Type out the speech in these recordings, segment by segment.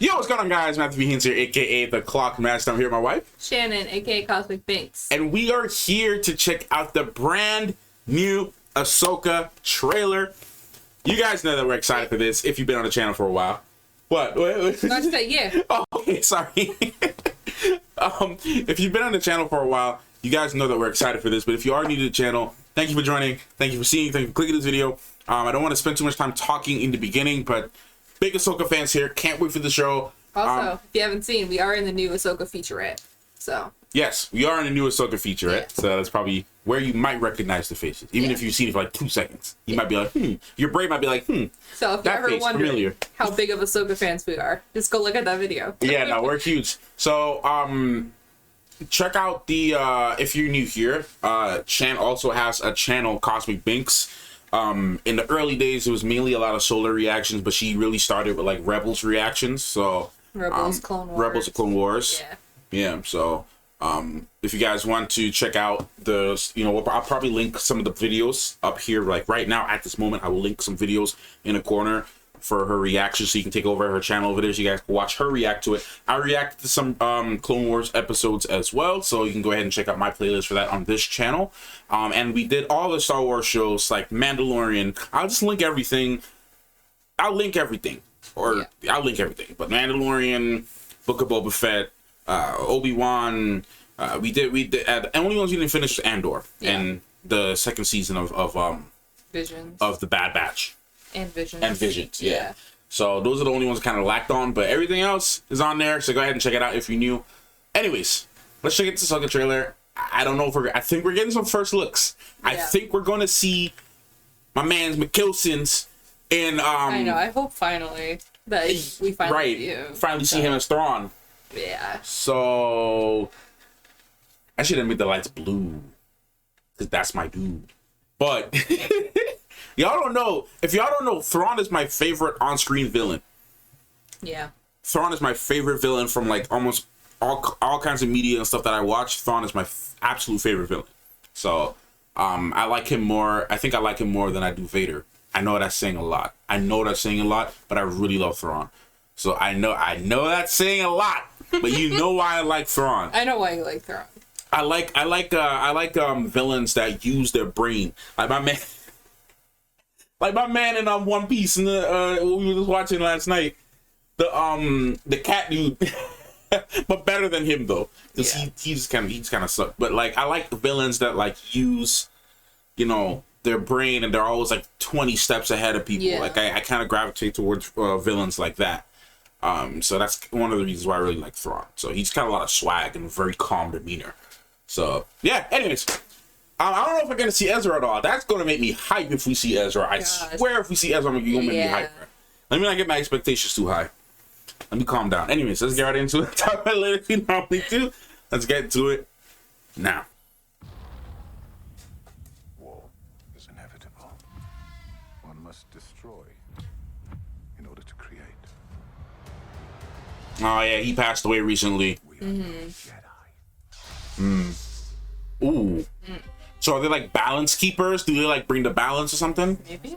Yo, what's going on, guys? Matthew B. Haynes here, aka the Clock Master. I'm here with my wife, Shannon, aka Cosmic Binks. and we are here to check out the brand new Ahsoka trailer. You guys know that we're excited for this if you've been on the channel for a while. What? Not to say, yeah. Oh, okay, sorry. If you've been on the channel for a while, you guys know that we're excited for this. But if you are new to the channel, thank you for joining. Thank you for seeing. Thank you for clicking this video. I don't want to spend too much time talking in the beginning, but big Ahsoka fans here. Can't wait for the show. Also, if you haven't seen, we are in the new Ahsoka featurette. So yes, we are in the new Ahsoka featurette. Yeah. So that's probably where you might recognize the faces, even if you've seen it for like 2 seconds. You might be like, Your brain might be like, So if you're ever wondering how big of Ahsoka fans we are, just go look at that video. Yeah, no, we're huge. So check out the if you're new here, Chan also has a channel, Cosmic Binks. In the early days, it was mainly a lot of Solar reactions, but she really started with like Rebels reactions. So Rebels, Clone Wars. Rebels, Clone Wars. Yeah. So if you guys want to check out the, I'll probably link some of the videos up here. Like right now, at this moment, I will link some videos in a corner for her reaction, so you can take over her channel over there, so you guys can watch her react to it. I reacted to some Clone Wars episodes as well, so you can go ahead and check out my playlist for that on this channel. And we did all the Star Wars shows like Mandalorian. I'll just link everything. I'll link everything, but Mandalorian, Book of Boba Fett, Obi-Wan. We did. The only ones we didn't finish was Andor and the second season of Visions of the Bad Batch. And Visions, yeah. So those are the only ones kind of lacked on, but everything else is on there. So go ahead and check it out if you're new. Anyways, let's check out the Ahsoka trailer. I don't know if I think we're getting some first looks. Yeah. I think we're going to see my man's McKelson's and I know. I hope finally that we finally see him as THRAWN. Yeah. So I should have made the lights blue, because that's my dude. But y'all don't know. If y'all don't know, THRAWN is my favorite on-screen villain. Yeah. THRAWN is my favorite villain from like almost all kinds of media and stuff that I watch. THRAWN is my absolute favorite villain. So I like him more. I think I like him more than I do Vader. I know that's saying a lot. But I really love THRAWN. So I know that's saying a lot. But you know why I like THRAWN. I know why you like THRAWN. I like villains that use their brain. Like my man in One Piece and what we were just watching last night. The cat dude. But better than him though. Because he's kind of sucked. But like I like the villains that like use, their brain, and they're always like 20 steps ahead of people. Yeah. Like I kind of gravitate towards villains like that. So that's one of the reasons why I really like THRAWN. So he's got a lot of swag and very calm demeanor. So yeah, anyways, I don't know if we're gonna see Ezra at all. That's gonna make me hype if we see Ezra. I swear, if we see Ezra, I'm gonna make me hype. Let me not get my expectations too high. Let me calm down. Anyways, let's get right into it. Talk about it later if we normally do. Let's get into it now. War is inevitable. One must destroy in order to create. Oh yeah, he passed away recently. We are Jedi. Ooh. So are they like balance keepers? Do they like bring the balance or something? Maybe.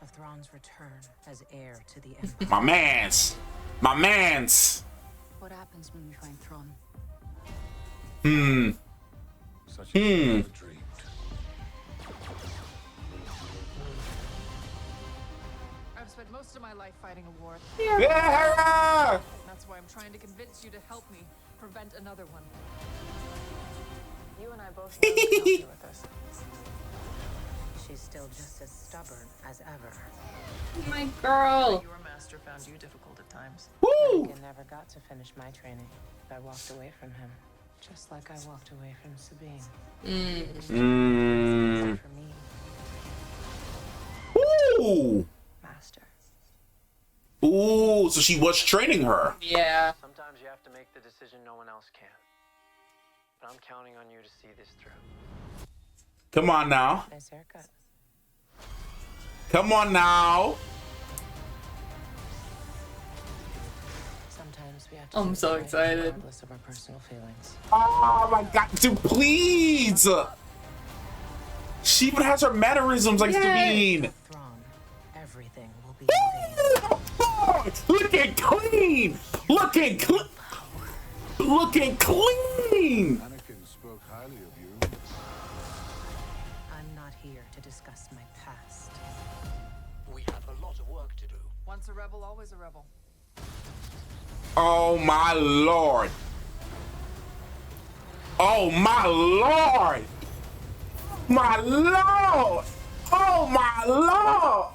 Of THRAWN's return as heir to the Empire. My mans. What happens when we find THRAWN? Such a dream. I've spent most of my life fighting a war. Yeah. That's why I'm trying to convince you to help me prevent another one. You and I both know you can help me with this. She's still just as stubborn as ever. My girl. Your master found you difficult at times. Woo! I never got to finish my training. I walked away from him, just like I walked away from Sabine. For me, Ooh. master. Ooh, so she was training her. Yeah. Sometimes you have to make the decision no one else can. But I'm counting on you to see this through. Come on now. Nice haircut. Come on now. Sometimes we have to I'm so excited. regardless of our personal feelings. Oh my god, dude, please. She even has her mannerisms like Sabine. THRAWN, everything will be in vain. Look looking clean, looking clean. Anakin spoke highly of you. I'm not here to discuss my past. We have a lot of work to do. Once a rebel, always a rebel. Oh my lord. Oh my lord. My lord. Oh my lord.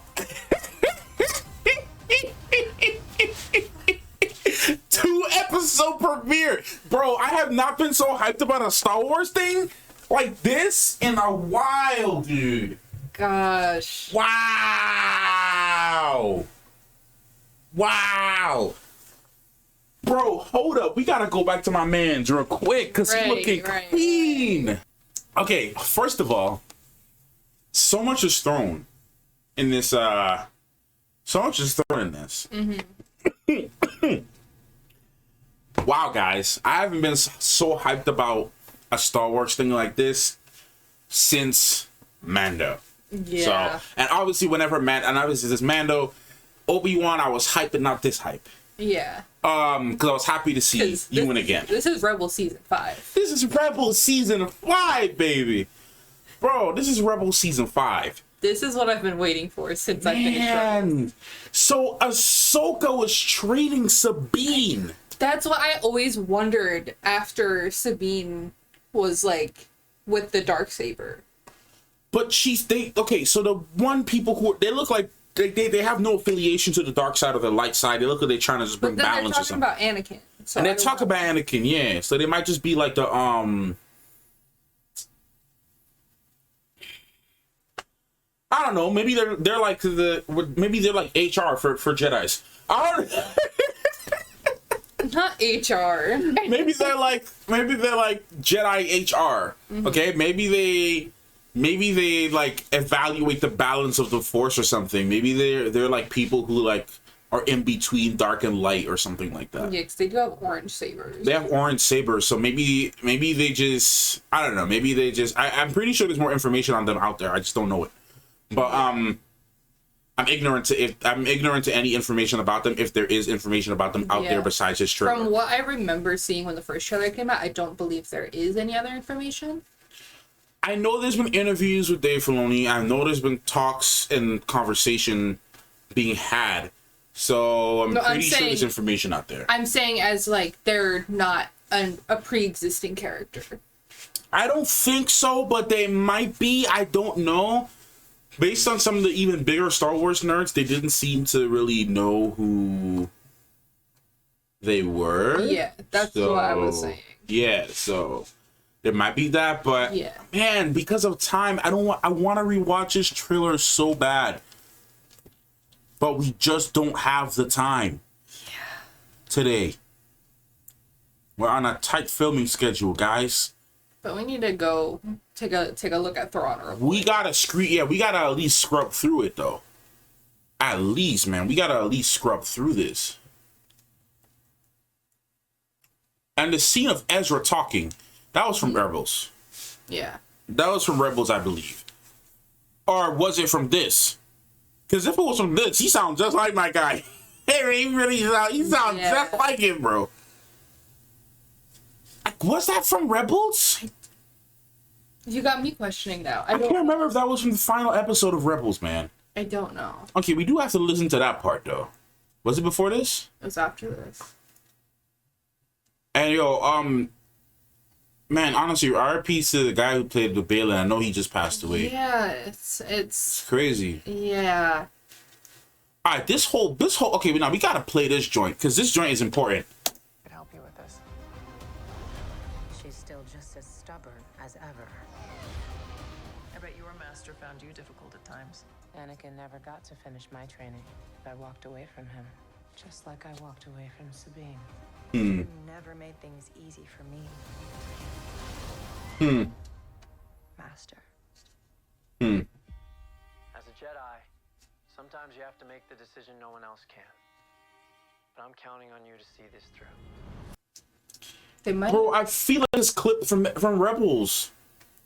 2-episode premiere. Bro, I have not been so hyped about a Star Wars thing like this in a while, dude. Gosh. Wow. Wow. Bro, hold up. We gotta go back to my man's real quick because he's looking clean. Okay, first of all, so much is thrown in this. So much is thrown in this. Wow, guys, I haven't been so hyped about a Star Wars thing like this since Mando. Yeah. So, and obviously, this Mando, Obi-Wan, I was hyped, but not this hype. Yeah. Because I was happy to see Ewan again. This is Rebel Season 5. This is Rebel Season 5, baby. Bro, this is Rebel Season 5. This is what I've been waiting for since I finished Rebel. So Ahsoka was training Sabine. That's what I always wondered after Sabine was like with the Darksaber. But so the one people who they look like they have no affiliation to the dark side or the light side. They look like they're trying to just bring balance or something. They're talking about Anakin. So and they talk about Anakin, yeah. So they might just be like the I don't know. Maybe they're like maybe they're like HR for Jedis. I don't. Not HR. maybe they're like Jedi HR. Okay, maybe they like evaluate the balance of the Force or something. Maybe they're like people who like are in between dark and light or something like that. Yeah, because they do have orange sabers. They have orange sabers, so maybe they just, I don't know. Maybe they just. I'm pretty sure there's more information on them out there. I just don't know it. But I'm ignorant to any information about them, if there is information about them out there besides his trailer. From what I remember seeing when the first trailer came out, I don't believe there is any other information. I know there's been interviews with Dave Filoni. I know there's been talks and conversation being had. So I'm pretty sure there's information out there. I'm saying as like they're not a pre-existing character. I don't think so, but they might be. I don't know. Based on some of the even bigger Star Wars nerds, they didn't seem to really know who they were. Yeah, that's what I was saying. Yeah, so there might be that, but yeah, man, because of time, I want to rewatch this trailer so bad, but we just don't have the time. Yeah. Today, we're on a tight filming schedule, guys. But we need to go take a look at THRAWN. We gotta we gotta at least scrub through it though. At least, man, we gotta at least scrub through this. And the scene of Ezra talking, that was from Rebels. Yeah. That was from Rebels, I believe. Or was it from this? Because if it was from this, he sounds just like my guy. He sounds just like him, bro. Was that from Rebels? You got me questioning now. I can't remember if that was from the final episode of Rebels, man. I don't know. Okay, we do have to listen to that part, though. Was it before this? It was after this. And yo, man, honestly, RIP to the guy who played the Balin. I know he just passed away. Yeah, it's crazy. Yeah. All right, this whole. Okay, now we gotta play this joint because this joint is important. I can help you with this. She's still just as stubborn as ever. I bet your master found you difficult at times. Anakin never got to finish my training. I walked away from him, just like I walked away from Sabine. You never made things easy for me. Master. As a Jedi, sometimes you have to make the decision no one else can. But I'm counting on you to see this through. They might. Bro, I feel like this clip from Rebels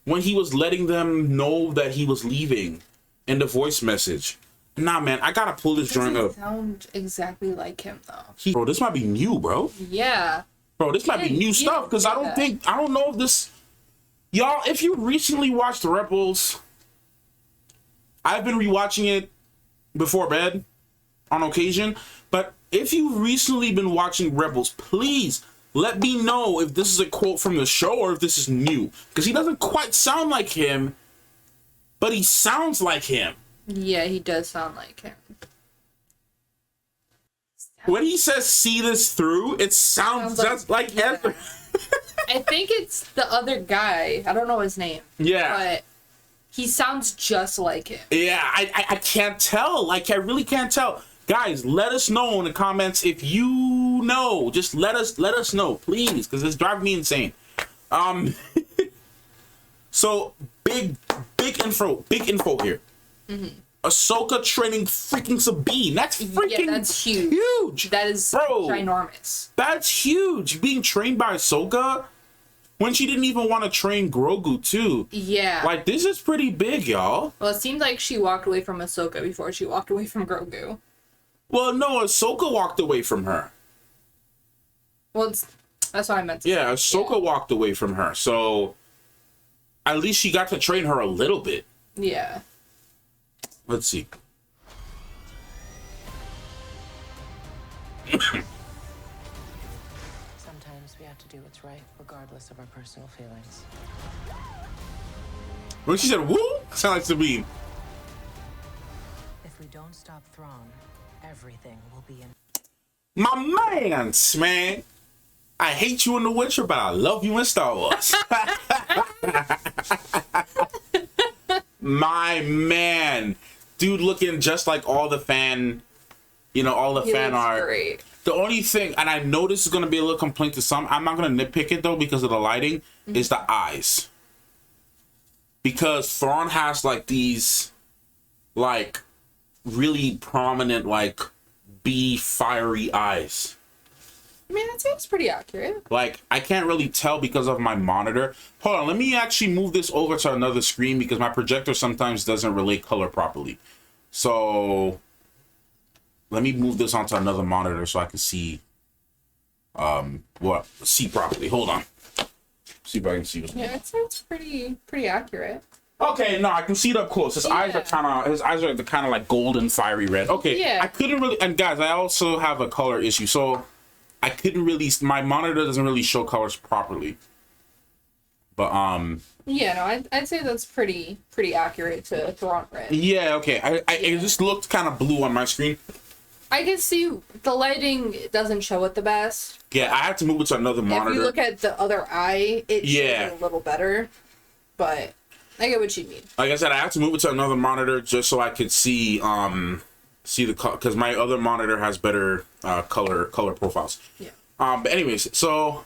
when he was letting them know that he was leaving in the voice message. Nah, man, I gotta pull this joint Doesn't up. sound exactly like him though. Bro, this might be new, bro. Yeah. Bro, this might be new stuff because I don't know if this. Y'all, if you recently watched Rebels, I've been rewatching it before bed on occasion. But if you've recently been watching Rebels, please let me know if this is a quote from the show or if this is new. Because he doesn't quite sound like him, but he sounds like him. Yeah, he does sound like him. When he says "see this through," it sounds just like Ezra. I think it's the other guy. I don't know his name. Yeah. But he sounds just like him. Yeah, I can't tell. Like, I really can't tell. Guys, let us know in the comments if you know. Just let us know, please, because it's driving me insane. So big info here. Mm-hmm. Ahsoka training freaking Sabine. That's freaking that's huge. That is ginormous. That's huge. Being trained by Ahsoka when she didn't even want to train Grogu too. Yeah. Like, this is pretty big, y'all. Well, it seems like she walked away from Ahsoka before she walked away from Grogu. Well, no, Ahsoka walked away from her. Well, that's what I meant to say. Yeah, Ahsoka walked away from her. So at least she got to train her a little bit. Yeah. Let's see. Sometimes we have to do what's right, regardless of our personal feelings. When she said, "woo," sound like Sabine. If we don't stop THRAWN, everything will be in. My mans, man. I hate you in The Witcher, but I love you in Star Wars. My man. Dude looking just like all the fan, all the fan art. Great. The only thing, and I know this is going to be a little complaint to some, I'm not going to nitpick it though because of the lighting, is the eyes. Because THRAWN has like these, like, really prominent, like, fiery eyes. I mean, that seems pretty accurate. Like, I can't really tell because of my monitor. Hold on, let me actually move this over to another screen because my projector sometimes doesn't relate color properly. So, let me move this onto another monitor so I can see, see properly. Hold on. See if I can see what's going on. Yeah, it sounds pretty accurate. Okay, no, I can see it up close. His eyes are kind of like golden, fiery red. Okay, yeah. I couldn't really, and guys, I also have a color issue, so I couldn't really, my monitor doesn't really show colors properly. But yeah, no, I'd say that's pretty accurate to THRAWN red. yeah, okay. It just looked kind of blue on my screen. I can see the lighting doesn't show it the best. Yeah, I had to move it to another monitor. If you look at the other eye, it shows it a little better. But I get what you mean. Like I said, I have to move it to another monitor just so I could see the color, because my other monitor has better color profiles. Yeah. But anyways, so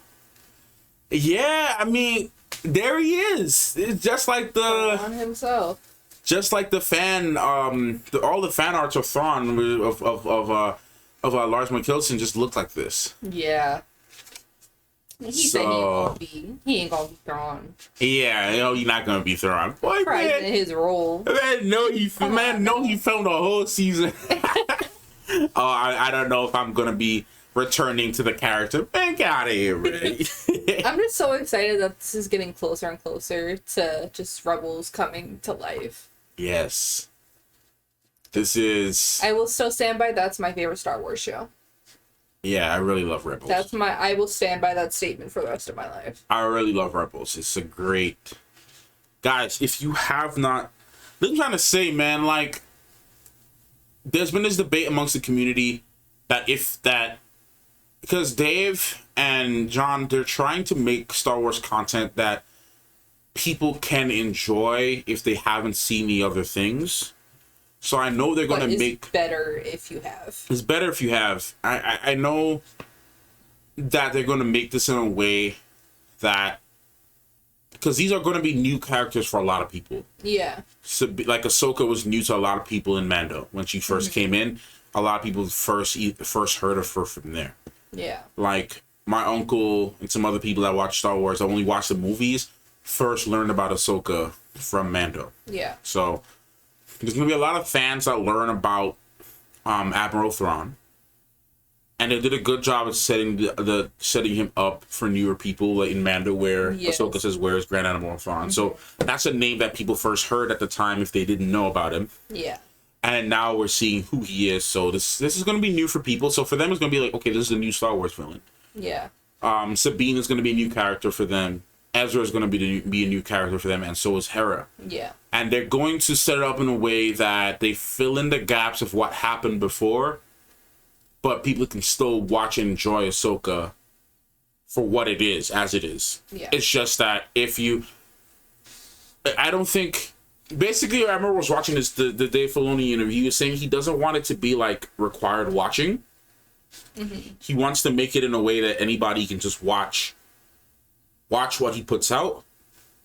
yeah, I mean, there he is. It's just like On himself. just like the fan, all the fan arts of THRAWN of Lars Mikkelsen just looked like this. Yeah. He said he ain't gonna be thrown. Yeah, you're not gonna be THRAWN. Boy, Surprised in his role. Man, he filmed a whole season. I don't know if I'm gonna be returning to the character. Man, get out of here, man. I'm just so excited that this is getting closer and closer to just Rebels coming to life. Yes. This is... I will still stand by that's my favorite Star Wars show. Yeah, I really love Rebels. I will stand by that statement for the rest of my life. I really love Rebels. It's a great... Guys, if you have not... I'm trying to say, man, like... There's been this debate amongst the community because Dave and John, they're trying to make Star Wars content that people can enjoy if they haven't seen the other things. So I know they're going to make... better if you have. It's better if you have. I know that they're going to make this in a way that... Because these are going to be new characters for a lot of people. Yeah. So, like, Ahsoka was new to a lot of people in Mando. When she first came in, a lot of people first heard of her from there. Yeah. Like, my uncle and some other people that watch Star Wars, that only watched the movies, first learned about Ahsoka from Mando. Yeah. So, there's gonna be a lot of fans that learn about Admiral THRAWN. And they did a good job of setting setting him up for newer people, like in Mando, where Ahsoka says, "Where is Grand Admiral THRAWN?" So that's a name that people first heard at the time if they didn't know about him. Yeah. And now we're seeing who he is. So this is going to be new for people. So for them, it's going to be like, okay, this is a new Star Wars villain. Yeah. Sabine is going to be a new character for them. Ezra is going to be a new character for them, and so is Hera. Yeah. And they're going to set it up in a way that they fill in the gaps of what happened before, but people can still watch and enjoy Ahsoka for what it is, as it is. Yeah. It's just that I don't think... Basically, I remember I was watching the Dave Filoni interview. He was saying he doesn't want it to be, like, required watching. Mm-hmm. He wants to make it in a way that anybody can just watch what he puts out,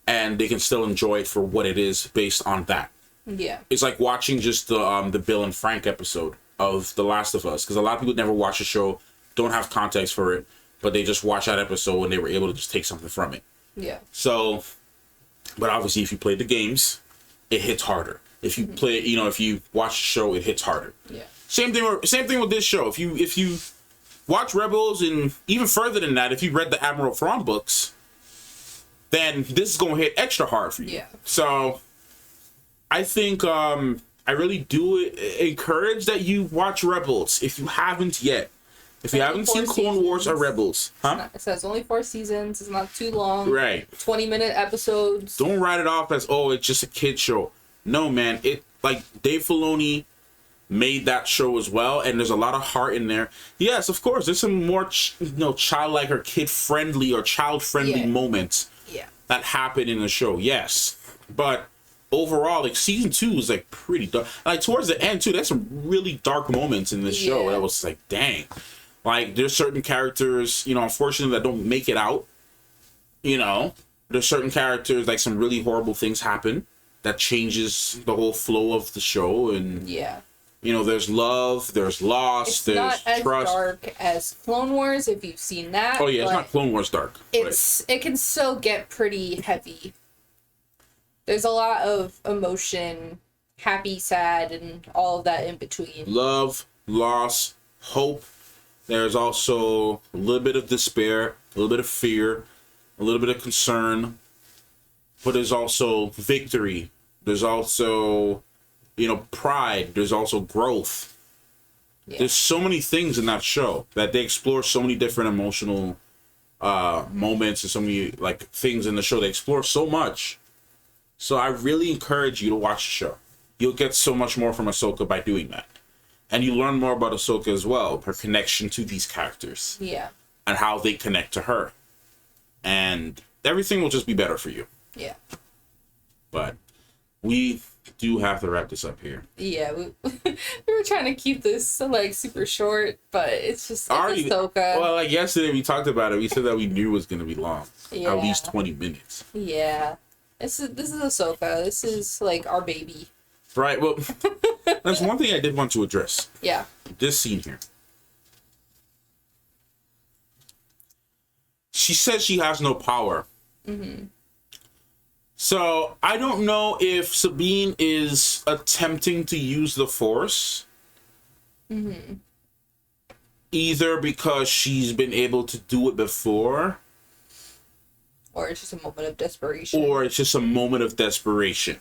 and they can still enjoy it for what it is based on that. Yeah. It's like watching just the Bill and Frank episode of The Last of Us, because a lot of people never watch the show, don't have context for it, but they just watch that episode and they were able to just take something from it. Yeah. So, but obviously if you play the games, it hits harder. If you play, if you watch the show, it hits harder. Yeah. Same thing with this show. If you watch Rebels, and even further than that, if you read the Admiral THRAWN books, then this is going to hit extra hard for you. Yeah. So, I think I really do encourage that you watch Rebels if you haven't yet. If you haven't seen Clone Wars or Rebels, It says only 4 seasons. It's not too long. Right. 20-minute episodes. Don't write it off as, oh, it's just a kid show. No, man. Like Dave Filoni made that show as well, and there's a lot of heart in there. Yes, of course, there's some more childlike or kid-friendly or child-friendly moments that happen in the show. Yes, but overall, like season 2 is like pretty dark. Like towards the end too, there's some really dark moments in this show. That was like, dang. Like there's certain characters, unfortunately that don't make it out. There's certain characters, like some really horrible things happen that changes the whole flow of the show, and there's love, there's loss, there's not as trust. dark as Clone Wars, if you've seen that. Oh yeah, it's not Clone Wars dark. It can still get pretty heavy. There's a lot of emotion, happy, sad, and all of that in between. Love, loss, hope. There's also a little bit of despair, a little bit of fear, a little bit of concern. But there's also victory. There's also, pride. There's also growth. Yeah. There's so many things in that show that they explore so many different emotional moments and so many things in the show. They explore so much. So I really encourage you to watch the show. You'll get so much more from Ahsoka by doing that. And you learn more about Ahsoka as well, her connection to these characters. Yeah. And how they connect to her. And everything will just be better for you. Yeah. But we do have to wrap this up here. Yeah, we were trying to keep this super short, but it's just Ahsoka. Well, yesterday we talked about it. We said that we knew it was going to be long. Yeah. At least 20 minutes. Yeah. This is Ahsoka. This is our baby. Right. Well, that's one thing I did want to address. Yeah. This scene here. She says she has no power. Mm-hmm. So I don't know if Sabine is attempting to use the Force. Mm-hmm. Either because she's been able to do it before. Or it's just a moment of desperation. Or it's just a moment of desperation.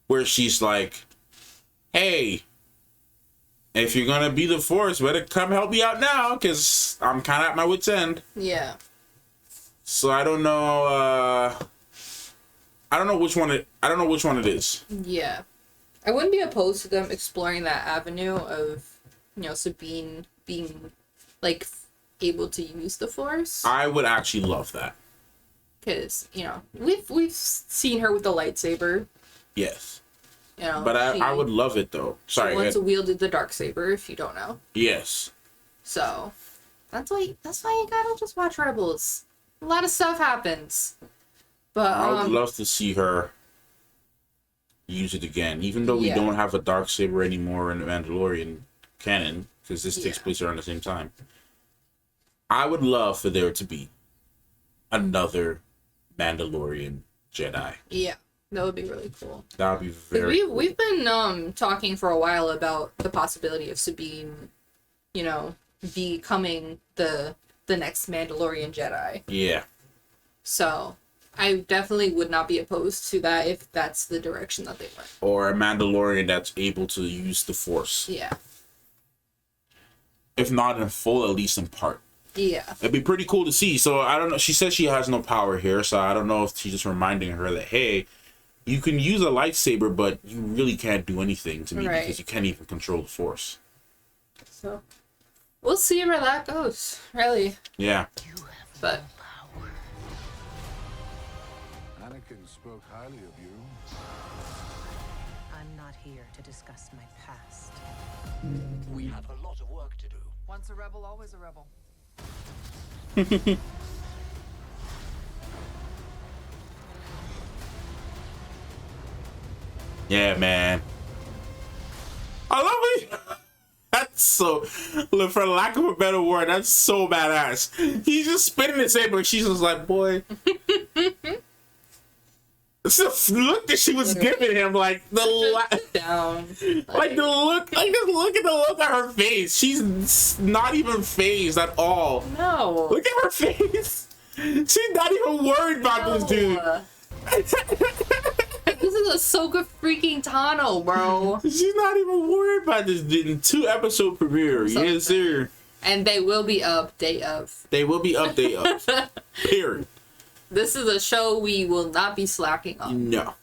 Where she's like, hey, if you're going to be the Force, better come help me out now, because I'm kind of at my wit's end. Yeah. So I don't know, I don't know which one it is. Yeah. I wouldn't be opposed to them exploring that avenue of, Sabine being, able to use the Force. I would actually love that. Because, we've seen her with the lightsaber. Yes. But I would love it though. Sorry. She once wielded the Darksaber, if you don't know. Yes. So that's why you gotta just watch Rebels. A lot of stuff happens. But I would love to see her use it again. Even though we don't have a Darksaber anymore in the Mandalorian canon, because this takes place around the same time. I would love for there to be another Mandalorian Jedi. Yeah. That would be really cool. That would be very cool. We've been talking for a while about the possibility of Sabine, you know, becoming the next Mandalorian Jedi. Yeah. So I definitely would not be opposed to that if that's the direction that they went. Or a Mandalorian that's able to use the Force. Yeah. If not in full, at least in part. Yeah. It'd be pretty cool to see. So I don't know. She says she has no power here, so I don't know if she's just reminding her that, hey, you can use a lightsaber, but you really can't do anything to me because you can't even control the Force. So we'll see where that goes, really. Yeah. But Anakin spoke highly of you. I'm not here to discuss my past. We have a lot of work to do. Once a rebel, always a rebel. Yeah, man. I love it. That's so, for lack of a better word, that's so badass. He's just spitting the same, but she's just like, boy. It's the look that she was giving him, like the down, like the look, like just look at the look on her face. She's not even phased at all. No. Look at her face. She's not even worried about this dude. This is Ahsoka freaking Tano, bro. She's not even worried about this dude. 2-episode premiere. Yes, sir. And they will be up day of. They will be up day of. Period. This is a show we will not be slacking on. No.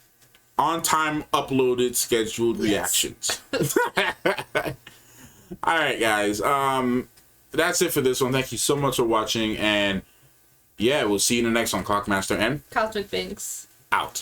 On time, uploaded, scheduled reactions. All right, guys. That's it for this one. Thank you so much for watching. And yeah, we'll see you in the next one. Clockmaster and Cosmic Binks. out.